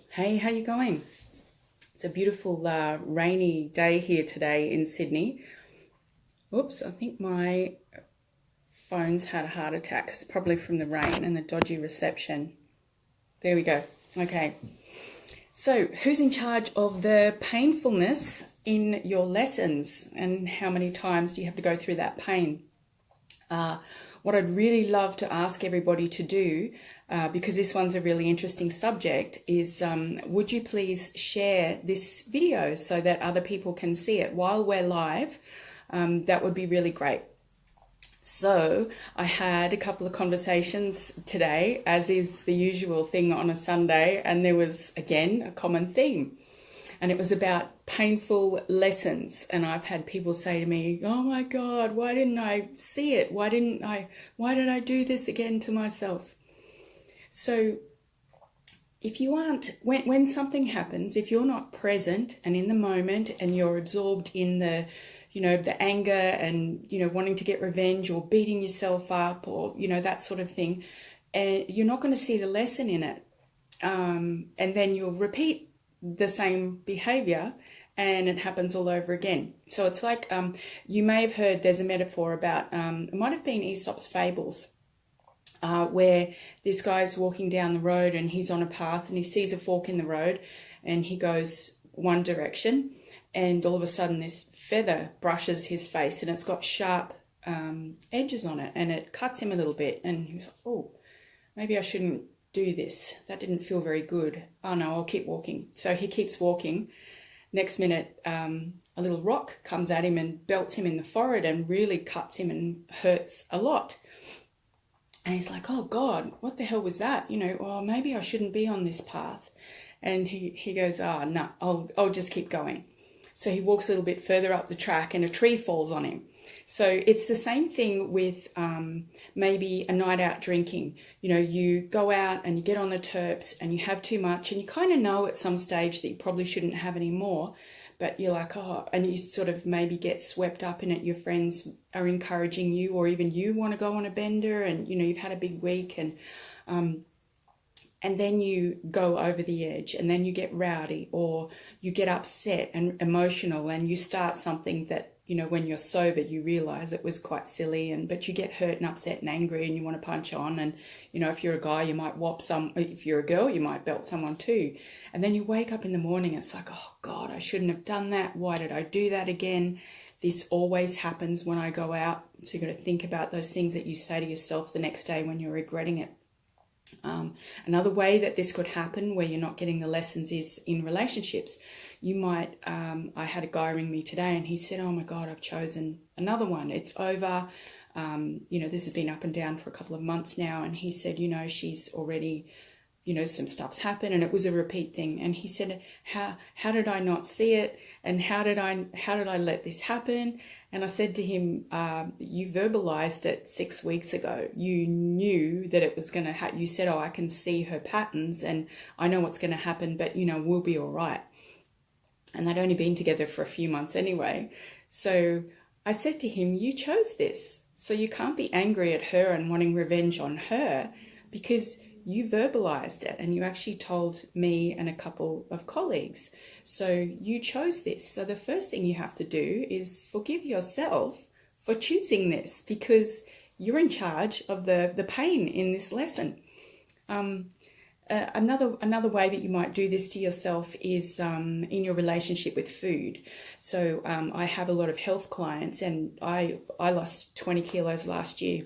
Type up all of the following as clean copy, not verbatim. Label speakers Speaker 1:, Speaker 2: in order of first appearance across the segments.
Speaker 1: Hey, how you going? It's a beautiful rainy day here today in Sydney. Oops, I think my phone's had a heart attack. It's probably from the rain and the dodgy reception. There we go. Okay. So, who's in charge of the painfulness in your lessons, and how many times do you have to go through that pain? Uh, what I'd really love to ask everybody to do, because this one's a really interesting subject, is would you please share this video so that other people can see it while we're live? That would be really great. So I had a couple of conversations today, as is the usual thing on a Sunday, and there was, again, a common theme. And it was about painful lessons. And I've had people say to me, oh my God, why didn't I see it? Why did I do this again to myself? So if you aren't, when something happens, if you're not present and in the moment and you're absorbed in the anger and, wanting to get revenge or beating yourself up or, that sort of thing, and you're not going to see the lesson in it. And then you'll repeat the same behavior and it happens all over again. So it's like, you may have heard there's a metaphor about, it might have been Aesop's Fables, where this guy's walking down the road and he's on a path and he sees a fork in the road and he goes one direction and all of a sudden this feather brushes his face and it's got sharp edges on it and it cuts him a little bit, and he's like, oh, maybe I shouldn't do this. That didn't feel very good. Oh no, I'll keep walking. So he keeps walking. Next minute, a little rock comes at him and belts him in the forehead and really cuts him and hurts a lot. And he's like, oh God, what the hell was that? Well, maybe I shouldn't be on this path. And he goes, oh no, I'll just keep going. So he walks a little bit further up the track and a tree falls on him. So it's the same thing with maybe a night out drinking. You go out and you get on the terps and you have too much and you kind of know at some stage that you probably shouldn't have any more, but you're like, oh, and you sort of maybe get swept up in it. Your friends are encouraging you, or even you want to go on a bender and, you've had a big week and then you go over the edge and then you get rowdy or you get upset and emotional and you start something that, when you're sober, you realize it was quite silly, but you get hurt and upset and angry and you want to punch on. And, if you're a guy, you might whop if you're a girl, you might belt someone too. And then you wake up in the morning, it's like, oh God, I shouldn't have done that. Why did I do that again? This always happens when I go out. So you've got to think about those things that you say to yourself the next day when you're regretting it. Another way that this could happen where you're not getting the lessons is in relationships. You might, I had a guy ring me today and he said, oh my God, I've chosen another one. It's over. This has been up and down for a couple of months now. And he said, she's already, some stuff's happened, and it was a repeat thing. And he said, how did I not see it? And how did I let this happen? And I said to him, you verbalized it 6 weeks ago. You knew that it was going to happen. You said, oh, I can see her patterns and I know what's going to happen, but we'll be all right. And they'd only been together for a few months anyway. So I said to him, you chose this. So you can't be angry at her and wanting revenge on her, because you verbalized it and you actually told me and a couple of colleagues. So you chose this. So the first thing you have to do is forgive yourself for choosing this, because you're in charge of the pain in this lesson. Another way that you might do this to yourself is in your relationship with food. So I have a lot of health clients, and I lost 20 kilos last year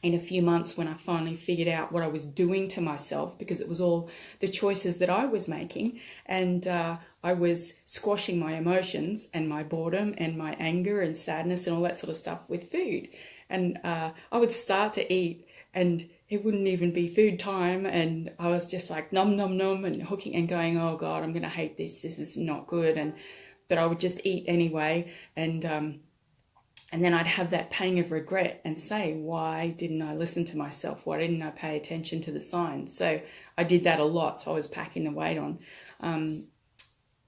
Speaker 1: in a few months when I finally figured out what I was doing to myself, because it was all the choices that I was making. And I was squashing my emotions and my boredom and my anger and sadness and all that sort of stuff with food. And I would start to eat and it wouldn't even be food time. And I was just like nom, nom, nom, and hooking and going, oh God, I'm going to hate this. This is not good. But I would just eat anyway. And then I'd have that pang of regret and say, why didn't I listen to myself? Why didn't I pay attention to the signs? So I did that a lot. So I was packing the weight on.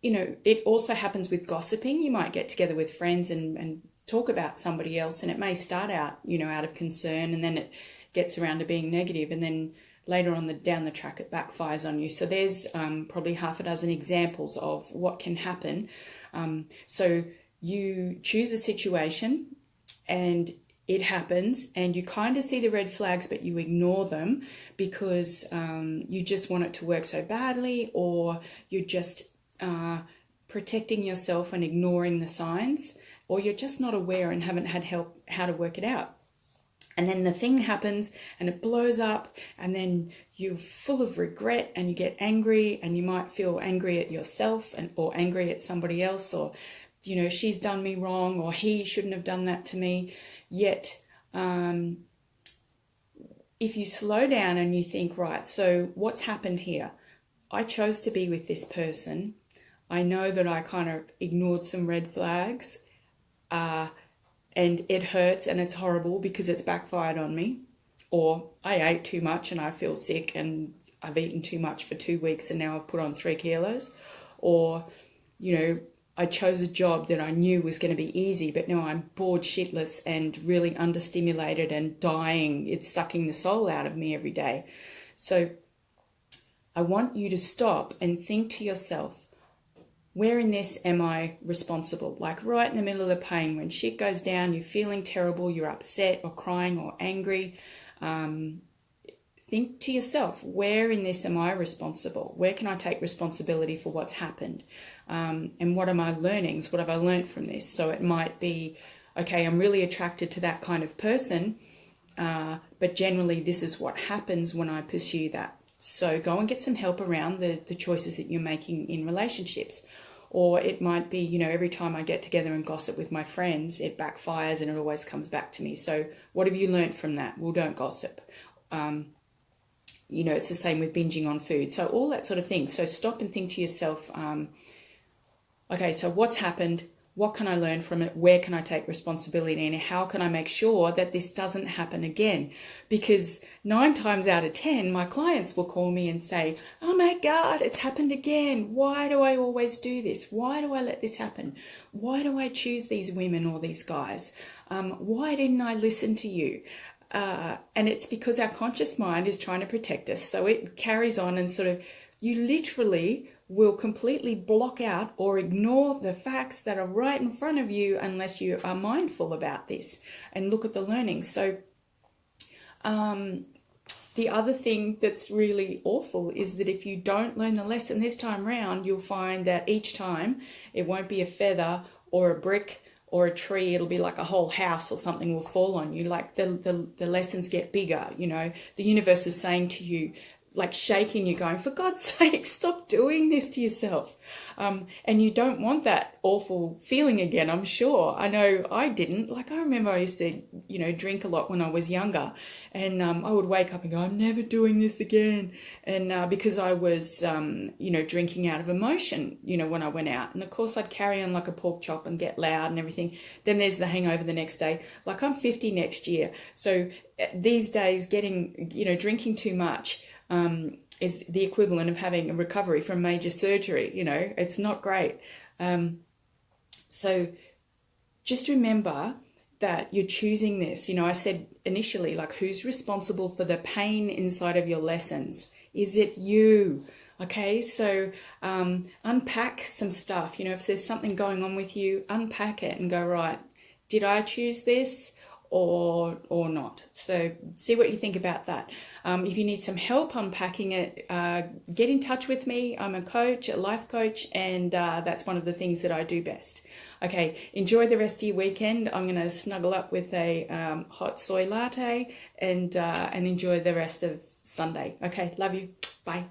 Speaker 1: It also happens with gossiping. You might get together with friends and talk about somebody else, and it may start out, out of concern, and then it gets around to being negative, and then later on down the track it backfires on you. So there's probably half a dozen examples of what can happen. So you choose a situation and it happens, and you kind of see the red flags, but you ignore them because you just want it to work so badly, or you're just protecting yourself and ignoring the signs, or you're just not aware and haven't had help how to work it out. And then the thing happens and it blows up, and then you're full of regret and you get angry, and you might feel angry at yourself or angry at somebody else, or, you know, she's done me wrong, or he shouldn't have done that to me. Yet, if you slow down and you think, right, so what's happened here? I chose to be with this person. I know that I kind of ignored some red flags, and it hurts and it's horrible because it's backfired on me. Or I ate too much and I feel sick and I've eaten too much for 2 weeks and now I've put on 3 kilos. Or, you know, I chose a job that I knew was going to be easy, but now I'm bored shitless and really understimulated and dying. It's sucking the soul out of me every day. So I want you to stop and think to yourself, where in this am I responsible? Like right in the middle of the pain, when shit goes down, you're feeling terrible, you're upset or crying or angry. Think to yourself, where in this am I responsible? Where can I take responsibility for what's happened? And what are my learnings? What have I learned from this? So it might be, okay, I'm really attracted to that kind of person, but generally this is what happens when I pursue that. So go and get some help around the choices that you're making in relationships. Or it might be, you know, every time I get together and gossip with my friends, it backfires and it always comes back to me. So what have you learned from that? Well, don't gossip. You know, it's the same with binging on food. So all that sort of thing. So stop and think to yourself, okay, so what's happened? What can I learn from it? Where can I take responsibility? And how can I make sure that this doesn't happen again? Because 9 times out of 10, my clients will call me and say, oh my God, it's happened again. Why do I always do this? Why do I let this happen? Why do I choose these women or these guys? Why didn't I listen to you? And it's because our conscious mind is trying to protect us. So it carries on and sort of, you literally will completely block out or ignore the facts that are right in front of you unless you are mindful about this and look at the learning. So the other thing that's really awful is that if you don't learn the lesson this time round, you'll find that each time it won't be a feather or a brick or a tree, it'll be like a whole house or something will fall on you. Like the lessons get bigger, you know. The universe is saying to you, like shaking you, going, for God's sake, stop doing this to yourself. And you don't want that awful feeling again, I'm sure. I know I didn't. Like, I remember I used to, you know, drink a lot when I was younger, and I would wake up and go, I'm never doing this again. And because I was, you know, drinking out of emotion, you know, when I went out. And of course I'd carry on like a pork chop and get loud and everything. Then there's the hangover the next day. Like, I'm 50 next year. So these days getting, you know, drinking too much, is the equivalent of having a recovery from major surgery. You know, it's not great. So just remember that you're choosing this. You know, I said initially, like, who's responsible for the pain inside of your lessons? Is it you? Okay, so unpack some stuff. You know, if there's something going on with you, unpack it and go, right, did I choose this? Or not. So see what you think about that. If you need some help unpacking it, get in touch with me. I'm a coach, a life coach, and that's one of the things that I do best. Okay, enjoy the rest of your weekend. I'm going to snuggle up with a hot soy latte and enjoy the rest of Sunday. Okay, love you. Bye.